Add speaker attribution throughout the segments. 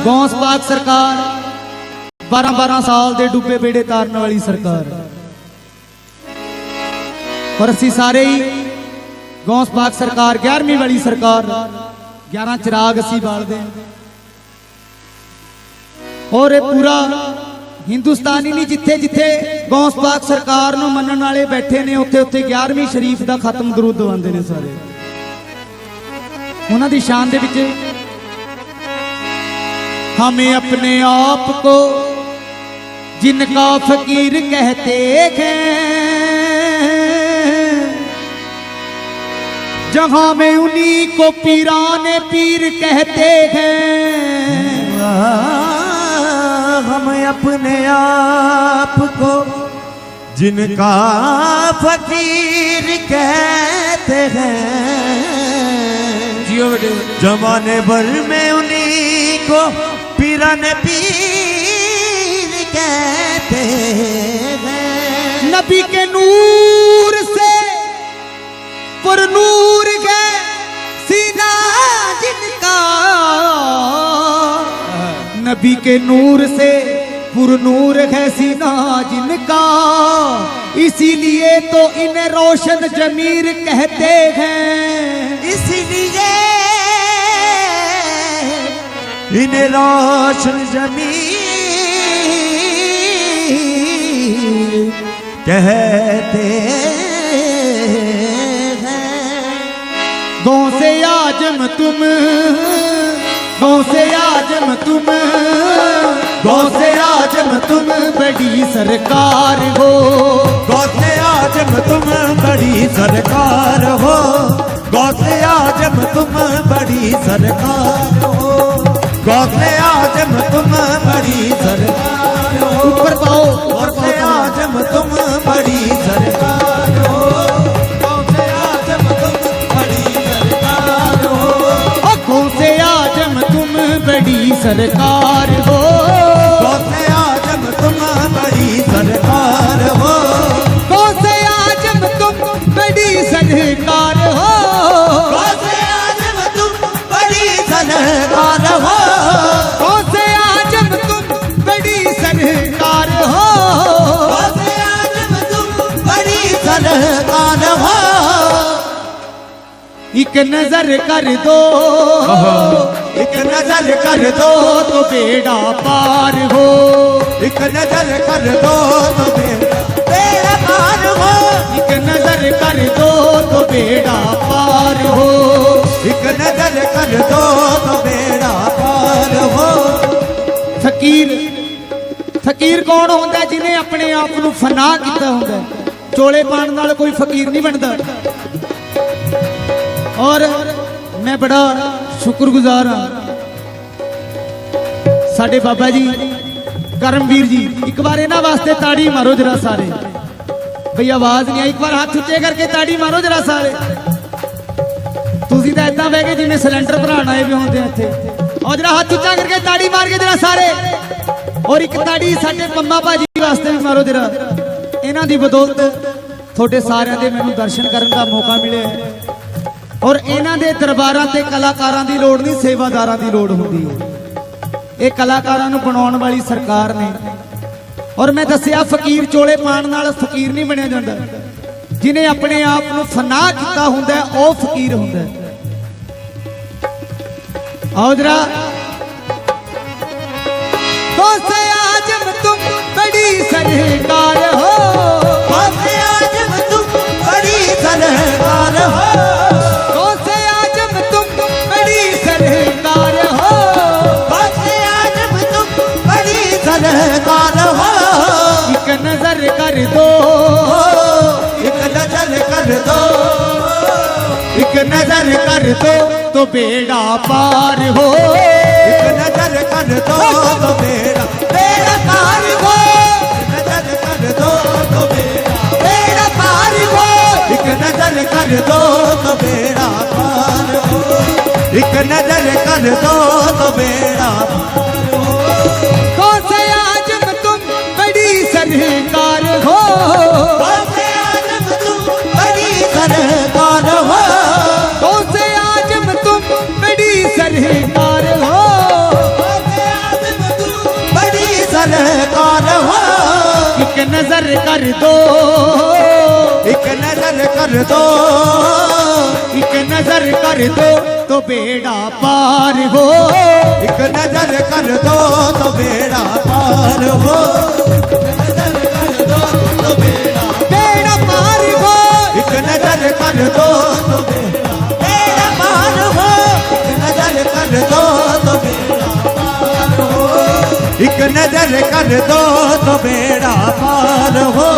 Speaker 1: गौस पाक सरकार 12-12 साल दे डुबे बेड़े तारन वाली सरकार, और असी सारे ही गौस पाक सरकार 11वीं वाली सरकार 11 चिराग असी बालदे और ये पूरा हिंदुस्तान ही नहीं जिथे जिथे गौस पाक सरकार नूं मनण वाले बैठे ने उत्थे उत्थे 11वीं शरीफ दा खत्म दरूद दवांदे ने सारे उन्हां दी शान दे विच। हमें अपने आप को जिनका फकीर कहते हैं, जहां में उन्हीं को पीराने पीर कहते हैं।
Speaker 2: हम अपने आप को जिनका फकीर कहते हैं, जमाने भर में उन्हीं को पीराने पीर कहते हैं।
Speaker 1: नबी के नूर से पुरनूर है सीना जिनका, नबी के नूर से पुरनूर है सीना जिनका, इसीलिए तो इन्हें रोशन जमीर कहते हैं।
Speaker 2: इसीलिए इन्हें रोशन जमीर कहते हैं।
Speaker 1: गौ से आजम तुम, गौ से आजम तुम, गौ से आजम तुम बड़ी सरकार हो।
Speaker 2: गौ से आजम तुम बड़ी सरकार हो। गौ से आजम तुम बड़ी सरकार हो। गौ से आजम तुम बड़ी सरकार हो।
Speaker 1: ऊपर पाओ।
Speaker 2: गौ से आजम तुम बड़ी सरकार हो। गौ से आजम तुम बड़ी सरकार हो।
Speaker 1: गौ से आजम तुम बड़ी सरकार हो।
Speaker 2: गौ से आजम तुम बड़ी सरकार हो।
Speaker 1: गौ से आजम तुम बड़ी सरकार हो।
Speaker 2: गौ से आजम तुम बड़ी सरकार हो।
Speaker 1: गौ से आजम तुम बड़ी सरकार हो।
Speaker 2: गौ से आजम तुम बड़ी सरकार हो।
Speaker 1: एक नजर कर दो,
Speaker 2: एक नजर कर दो
Speaker 1: तो बेड़ा पार हो।
Speaker 2: एक नजर कर दो तो बेड़ा पार हो।
Speaker 1: एक नजर कर दो तो बेड़ा पार हो।
Speaker 2: एक नजर कर दो तो बेड़ा पार हो।
Speaker 1: फकीर, फकीर कौन होंदा जिन्हें अपने आप को फना किया होंदा। चोले पाण नाल कोई फकीर नहीं बनता। और मैं बड़ा शुक्रगुजार हाँ साडे बाबा जी करमवीर जी। एक बार इन्हां वास्ते ताड़ी मारो जरा सारे। भई आवाज नहीं आई, एक बार हाथ उच्चे करके ताड़ी मारो जरा सारे। तुसीं तां इदां बह के जिवें सिलेंडर भराण आए भी होंदे इत्थे। और जरा हाथ उच्चा करके ताड़ी मार के जरा सारे। और एक ताड़ी साडे पंमा भाजी वास्ते भी मारो जरा। इन्हां दी बदौलत थोड़े सारिਆਂ ਦੇ मैनूं दर्शन करन दा मौका मिले। और इन्हां दे दरबारां ते कलाकारां दी लोड़ नहीं, सेवादारां दी लोड़ हुंदी है। ये कलाकारां नूं बनाउण वाली सरकार ने। और मैं दस्सिया फकीर चोले पाण नाल फकीर नहीं बनिया जांदा। जिन्हें अपने आप नूं फना कीता हुंदा है, ओह फकीर हुंदा है। आओ जरा। गौ से आजम तुम बड़ी सरकार हो।
Speaker 2: गौ से आजम तुम बड़ी सरकार हो।
Speaker 1: गौ से आजम तुम बड़ी सरकार हो।
Speaker 2: गौ से आजम तुम बड़ी सरकार हो।
Speaker 1: एक नजर कर दो,
Speaker 2: एक नजर कर दो,
Speaker 1: एक नजर कर दो तो बेड़ा पार हो।
Speaker 2: एक नजर कर दो तो बेड़ा पार हो। एक नजर कर दो तो बेड़ा पार हो। एक नजर कर दो तो बेड़ा पार हो। एक नजर कर दो तो बेड़ा पार हो।
Speaker 1: गौ से आजम तुम बड़ी सरकार हो।
Speaker 2: गौ से आजम तुम बड़ी सरकार हो।
Speaker 1: गौ से आजम तुम बड़ी सरकार हो।
Speaker 2: गौ से सरकार हो,
Speaker 1: एक नजर कर दो,
Speaker 2: एक नजर कर दो,
Speaker 1: एक नजर कर दो तो बेड़ा पार हो,
Speaker 2: एक नजर कर दो तो बेड़ा पार हो,
Speaker 1: बेड़ा पार हो,
Speaker 2: एक नजर कर दो तो बेड़ा पार हो, एक नजर कर दो तो बेड़ा पार हो, एक नजर कर दो तो बेड़ा पार हो,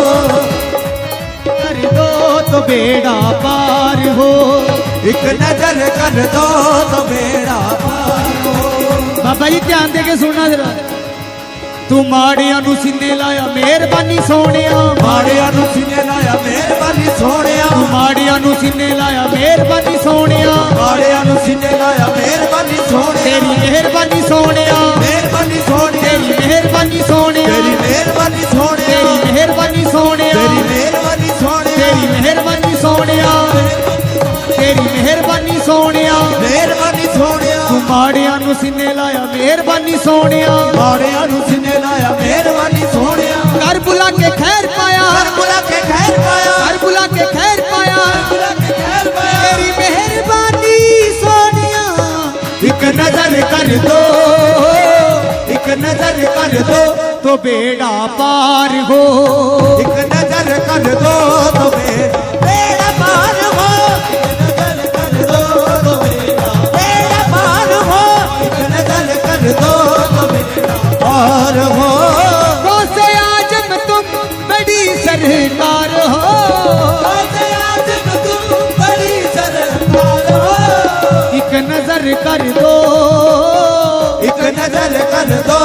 Speaker 1: कर दो तो बेड़ा पार हो।
Speaker 2: एक नजर कर दो तो बेड़ा पार हो।
Speaker 1: बाबा जी ध्यान दे के सुनना जरा। तू माड़ियां नू सीने लाया मेहरबानी सोनिया,
Speaker 2: माड़ियां नू सीने लाया मेहरबानी सोनिया,
Speaker 1: तू माड़ियां नू सीने लाया मेहरबानी सोनिया,
Speaker 2: माड़ियां नू सीने लाया मेहरबानी सोनिया,
Speaker 1: तेरी मेहरबानी सोनिया,
Speaker 2: मेहरबानी सोनिया,
Speaker 1: तेरी मेहरबानी सोनिया,
Speaker 2: तेरी मेहरबानी सोनिया,
Speaker 1: तेरी मेहरबानी सोनिया,
Speaker 2: तेरी मेहरबानी सोनिया,
Speaker 1: तेरी मेहरबानी सोनिया, तेरी मेहरबानी सोनिया,
Speaker 2: मेहरबानी सोनिया,
Speaker 1: तू माड़ियां नू सीने लाया मेहरबानी सोनिया,
Speaker 2: माड़ियां नू सीने लाया मेहरबानी सोनिया,
Speaker 1: घर बुला के खैर पाया,
Speaker 2: घर बुला के खैर पाया,
Speaker 1: घर बुला के खैर पाया,
Speaker 2: बुला के खैर पाया,
Speaker 1: तेरी मेहरबानी सोनिया,
Speaker 2: एक नजर कर दो, एक नजर कर दो
Speaker 1: तो बेड़ा पार हो,
Speaker 2: एक नजर कर दो तो बेड़ा पार हो, एक नजर कर दो तो बेड़ा पार हो, एक नजर कर दो तो बेड़ा पार हो,
Speaker 1: से आजम तुम बड़ी सरकार हो,
Speaker 2: आज तुम बड़ी सरकार हो,
Speaker 1: एक नजर कर दो,
Speaker 2: एक नजर कर दो,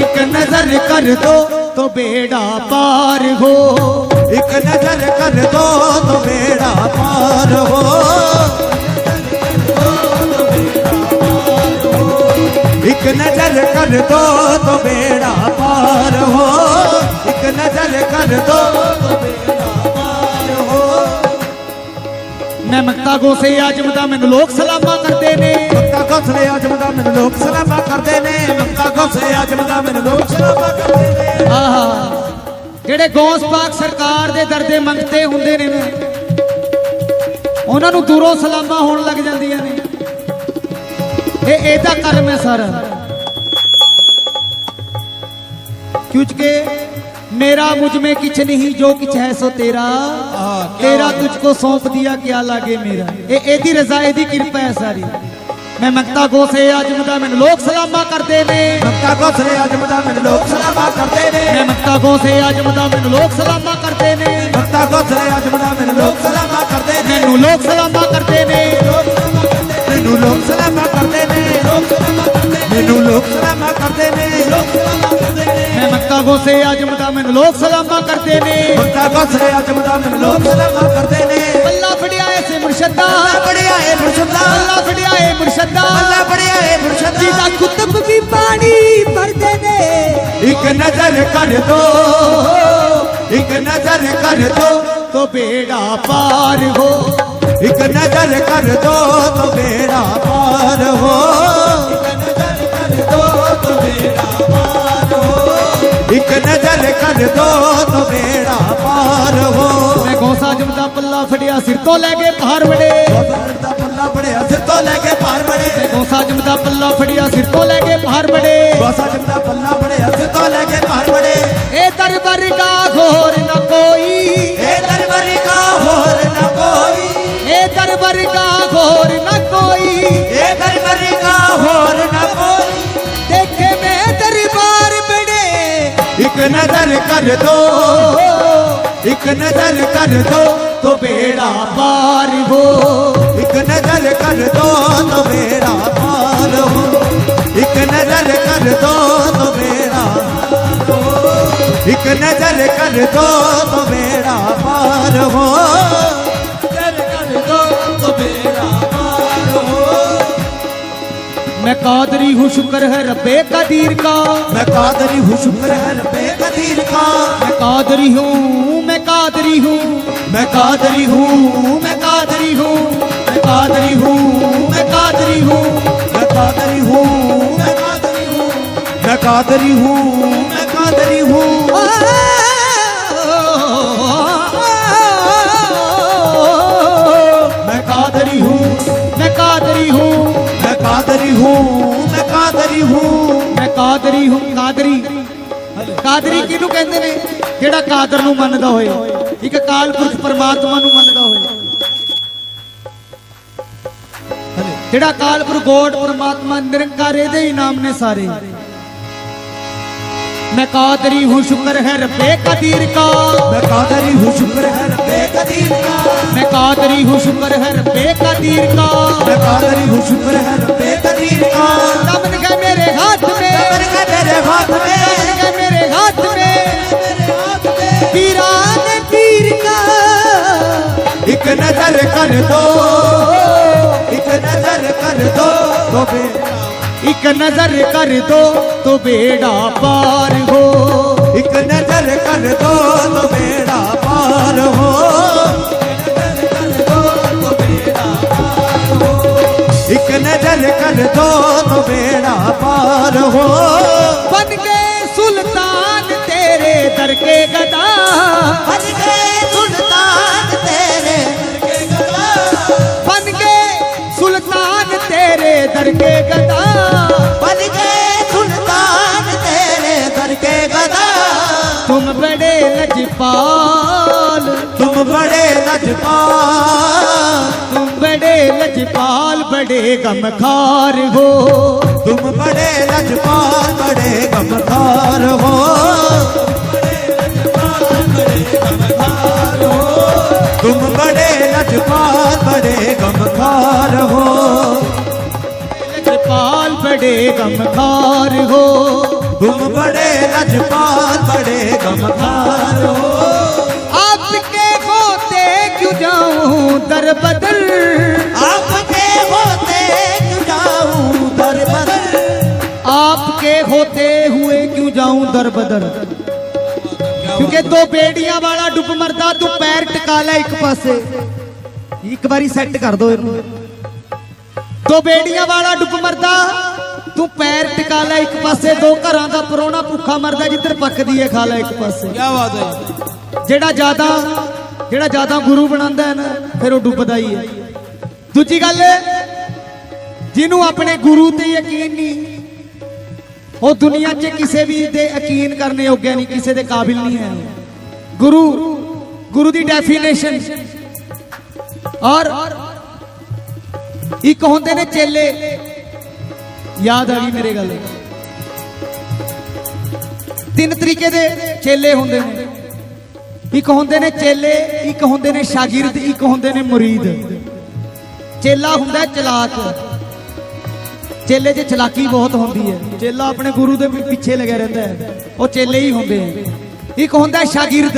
Speaker 1: एक नजर कर दो तो बेड़ा पार हो,
Speaker 2: एक नजर कर दो तो बेड़ा पार हो, एक नजर कर दो तो बेड़ा पार हो, एक नजर कर दो तो बेड़ा पार हो।
Speaker 1: मैं मक्ता गोसे आजमदा मैनू लोग सलामा करते ने,
Speaker 2: मक्का गोसले आजमदा मैनू लोग सलामा करते ने, मक्का गोसले आजमदा मैनू लोग सलामा करते ने।
Speaker 1: आहा ਜਿਹੜੇ ਗੌਸ ਪਾਕ ਸਰਕਾਰ ਦੇ ਦਰਦੇ ਮੰਗਤੇ ਹੁੰਦੇ ਨੇ ਨਾ, ਉਹਨਾਂ ਨੂੰ ਦੂਰੋਂ ਸਲਾਮਾਂ ਹੋਣ ਲੱਗ ਜਾਂਦੀਆਂ ਨੇ। ਇਹ ਇਹਦਾ ਕਰਮ ਹੈ ਸਾਰਾ, क्योंकि मेरा मुझ में किछ नहीं जो किछ है सो तेरा, तेरा तुझको सौंप दिया क्या लागे मेरा। एदी रजा एदी कृपा है सारी। मैं मंगता गोसे आजमदा मैनू लोग सलामा करते ने,
Speaker 2: मक्का गोसले आजमदा मैनू लोग सलामा करते ने,
Speaker 1: मैं मंगता गोसे आजमदा मैनू लोग सलामा करते ने,
Speaker 2: मक्का गोसले आजमदा मैनू लोग सलामा करते ने,
Speaker 1: मैनू लोग सलामा करते ने,
Speaker 2: मैनू लोग सलामा करते ने, मैनू लोग सलामा करते ने,
Speaker 1: मैं मंगता गोसे आजमदा मैनू लोग सलामा करते ने।
Speaker 2: मक्का गोसले आजमदा मैनू लोग सलामा करते ने।
Speaker 1: अल्लाह फड़िया ऐसे मुर्शदा,
Speaker 2: अल्लाह बढ़िया है मुर्शदा,
Speaker 1: अल्लाह फड़िया ऐ मुर्शदा,
Speaker 2: अल्लाह बढ़िया है मुर्शदा,
Speaker 1: जिदा कुतुब भी पानी भरते ने।
Speaker 2: एक नजर कर दो, एक नजर कर दो
Speaker 1: तो बेड़ा पार हो,
Speaker 2: एक नजर कर दो तो बेड़ा पार हो, एक नजर कर दो तो बेड़ा पार हो, एक नजर कर दो तो बेड़ा पार हो।
Speaker 1: मैं गौसा जमदा पल्ला फड़िया सिर तो लैके बाहर बड़े,
Speaker 2: दा पल्ला बड़े सिर तो लेके पार बड़े,
Speaker 1: गौसा जमदा पल्ला फड़िया सिर तो लैके बाहर बड़े।
Speaker 2: गोसा जमदा पल्ला बड़े सिर तो लेके पार बड़े,
Speaker 1: ए दरबार का घोर न कोई,
Speaker 2: ए दरबारी का होर न कोई,
Speaker 1: ए दरबार का घोर न कोई,
Speaker 2: ए दरबारी का होर न कोई,
Speaker 1: देखे मैं दरबार बड़े।
Speaker 2: एक नजर कर दो, एक नजर कर दो तो बेड़ा
Speaker 1: पार हो,
Speaker 2: एक नजर कर दो तो बेड़ा पार हो, एक नजर कर दो तो बेड़ा पार हो, एक नजर कर दो तो बेड़ा पार हो, नजर कर दो तो बेड़ा पार हो।
Speaker 1: मैं कादरी हूँ शुक्र है रब्बे कदीर का,
Speaker 2: मैं कादरी हूँ शुक्र है रब्बे कदीर का,
Speaker 1: मैं कादरी हूँ, मैं कादरी हूँ,
Speaker 2: मैं कादरी हूँ, मैं कादरी हूँ, मैं कादरी हूँ, मैं कादरी हूँ, मैं कादरी हूँ, मैं कादरी हूँ, मैं कादरी हूँ, मैं कादरी हूँ।
Speaker 1: मैं कादरी हूँ, मैं कादरी हूँ,
Speaker 2: मैं कादरी हूँ, मैं कादरी हूँ।
Speaker 1: मैं कादरी हूँ। कादरी ਕਾਦਰੀ ਕਿਹਨੂੰ ਕਹਿੰਦੇ ਨੇ? ਜਿਹੜਾ ਕਾਦਰ ਨੂੰ ਮੰਨਦਾ ਹੋਏ, ਇੱਕ ਅਕਾਲ ਪੁਰਖ ਪਰਮਾਤਮਾ ਨੂੰ ਮੰਨਦਾ ਹੋਏ, ਜਿਹੜਾ ਅਕਾਲ ਪੁਰਖ ਗੋਡ ਪਰਮਾਤਮਾ ਨਿਰੰਕਾਰ ਇਹਦੇ ਹੀ ਨਾਮ ਨੇ ਸਾਰੇ। मैं कादरी हूँ शुक्र है रब्बे कदीर का,
Speaker 2: मैं कादरी हूँ शुक्र है रब्बे कदीर का।
Speaker 1: मैं कादरी हूँ शुक्र है रब्बे कदीर का।
Speaker 2: मैं कादरी हूँ शुक्र है रब्बे कदीर का।
Speaker 1: दमन है मेरे हाथ में,
Speaker 2: दमन है मेरे हाथ में,
Speaker 1: दमन है मेरे हाथ में, पीरान पीर का।
Speaker 2: एक नजर कर दो, एक नजर कर दो तो बेड़ा,
Speaker 1: एक नजर कर दो तो बेड़ा पार हो।
Speaker 2: एक नजर कर दो तो बेड़ा पार हो। एक नजर कर दो तो बेड़ा पार हो।
Speaker 1: बन गए सुल्तान तेरे दर के गदा,
Speaker 2: बन गए सुल्तान तेरे दर के गदा,
Speaker 1: बन गए सुल्तान तेरे दर के गदा।
Speaker 2: बन गए सुल्तान तेरे दर के गदा।
Speaker 1: तुम बड़े लजपाल,
Speaker 2: तुम बड़े लजपाल,
Speaker 1: तुम बड़े लजपाल, बड़े गमखार हो।
Speaker 2: तुम बड़े लजपाल, बड़े गमखार हो। तुम बड़े लजपाल, बड़े गमखार हो।
Speaker 1: लजपाल बड़े गमखार हो।
Speaker 2: तुम बड़े लजपाल, बड़े गमखार हो।
Speaker 1: आपके होते क्यों जाऊं दर बदर,
Speaker 2: आपके होते क्यों जाऊं दर बदर,
Speaker 1: आपके होते हुए क्यों जाऊं दर बदर। क्योंकि दो बेड़ियां वाला डुब मरदा, तू पैर टिका ले एक पासे। एक बारी सेट कर दो इनू। दो बेड़ियां वाला डुब मरदा, तू पैर टिका ले एक पासे। दो घरां दा परोना भुखा मरदा, जिधर पकदी है खा ले एक पासे।
Speaker 2: क्या बात है।
Speaker 1: ਜਿਹੜਾ ਜ਼ਿਆਦਾ ਗੁਰੂ ਬਣਾਉਂਦਾ ਹੈ ਨਾ, ਫਿਰ ਉਹ ਡੁੱਬਦਾ ਹੀ ਹੈ। ਦੂਜੀ ਗੱਲ, ਜਿਹਨੂੰ ਆਪਣੇ ਗੁਰੂ ਤੇ ਯਕੀਨ ਨਹੀਂ, ਉਹ ਦੁਨੀਆ 'ਚ ਕਿਸੇ ਵੀ ਦੇ ਯਕੀਨ ਕਰਨੇ ਯੋਗਿਆ ਨਹੀਂ, ਕਿਸੇ ਦੇ ਕਾਬਿਲ ਨਹੀਂ ਹੈ। ਗੁਰੂ ਦੀ ਡੈਫੀਨੇਸ਼ਨ। ਔਰ ਇੱਕ ਹੁੰਦੇ ਨੇ ਚੇਲੇ, ਯਾਦ ਆ ਗਈ ਮੇਰੇ ਗੱਲ। ਤਿੰਨ ਤਰੀਕੇ ਦੇ ਚੇਲੇ ਹੁੰਦੇ ਨੇ। ਇੱਕ ਹੁੰਦੇ ਨੇ ਚੇਲੇ, ਇੱਕ ਹੁੰਦੇ ਨੇ ਸ਼ਾਗਿਰਦ, ਇੱਕ ਹੁੰਦੇ ਨੇ ਮੁਰੀਦ। ਚੇਲਾ ਹੁੰਦਾ ਚਲਾਕ, ਚੇਲੇ 'ਚ ਚਲਾਕੀ ਬਹੁਤ ਹੁੰਦੀ ਹੈ। ਚੇਲਾ ਆਪਣੇ ਗੁਰੂ ਦੇ ਪਿੱਛੇ ਲੱਗਿਆ ਰਹਿੰਦਾ ਹੈ, ਉਹ ਚੇਲੇ ਹੀ ਹੁੰਦੇ ਆ। ਇੱਕ ਹੁੰਦਾ ਸ਼ਾਗਿਰਦ,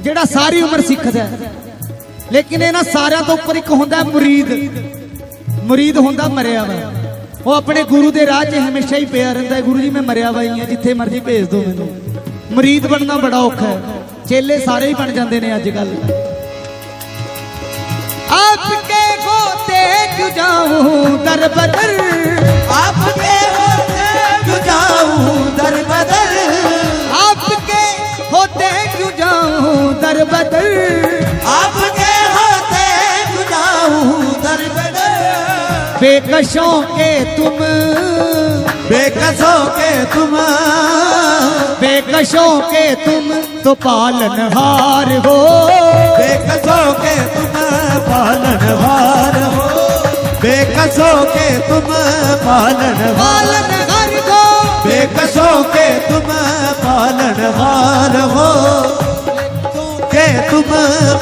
Speaker 1: ਜਿਹੜਾ ਸਾਰੀ ਉਮਰ ਸਿੱਖਦਾ। ਲੇਕਿਨ ਇਹਨਾਂ ਸਾਰਿਆਂ ਤੋਂ ਉੱਪਰ ਇੱਕ ਹੁੰਦਾ ਮੁਰੀਦ। ਮੁਰੀਦ ਹੁੰਦਾ ਮਰਿਆ ਵਾ, ਉਹ ਆਪਣੇ ਗੁਰੂ ਦੇ ਰਾਹ 'ਚ ਹਮੇਸ਼ਾ ਹੀ ਪਿਆ ਰਹਿੰਦਾ ਹੈ। ਗੁਰੂ ਜੀ ਮੈਂ ਮਰਿਆ ਵਾ ਹੀ ਆ, ਜਿੱਥੇ ਮਰਜ਼ੀ ਭੇਜ ਦਿਓ ਮੈਨੂੰ। ਮੁਰੀਦ ਬਣਨਾ ਬੜਾ ਔਖਾ ਹੈ। चेले सारे ही बन जाते हैं अजकल। आपके होते क्यों जाऊं दर बदर,
Speaker 2: आपके होते क्यों जाऊं दर बदर,
Speaker 1: आपके होते क्यों जाऊं दर बदर,
Speaker 2: आपके होते क्यों जाऊं दर बदर।
Speaker 1: बेकसों के तुम,
Speaker 2: बेकसों के तुम,
Speaker 1: बेकसों के तुम तो पालनहार हो।
Speaker 2: बेकसों के तुम पालनहार हो। बेकसों के तुम पालनहार
Speaker 1: हो।
Speaker 2: बेकसों के तुम पालनहार हो। के तुम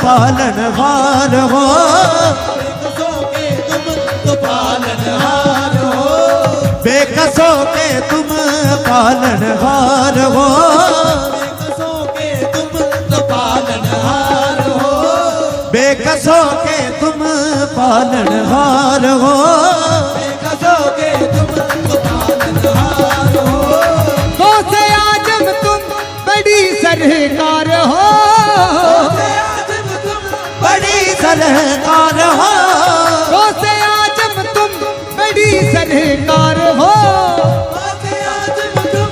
Speaker 2: पालनहार हो। बेकसों के तुम पालनहार हो। बेकसों के तुम पालनहार हो। बेकसों के तुम पालनहार हो।
Speaker 1: गौसे आजम तुम बड़ी सरकार हो।
Speaker 2: बड़ी सरकार हो।
Speaker 1: गौसे आजम तुम बड़ी सरकार हो।
Speaker 2: गौसे आजम तुम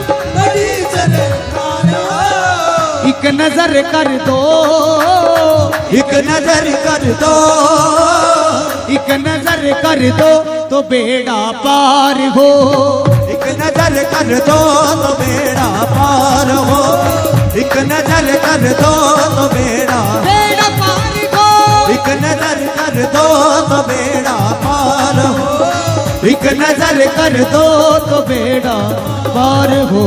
Speaker 1: एक नजर कर दो,
Speaker 2: एक नजर कर दो,
Speaker 1: एक नजर कर दो तो बेड़ा पार हो,
Speaker 2: एक नजर कर दो तो बेड़ा पार हो, एक नजर कर दो तो बेड़ा
Speaker 1: पार हो,
Speaker 2: एक नजर कर दो तो बेड़ा पार हो,
Speaker 1: एक नजर कर दो तो बेड़ा पार हो।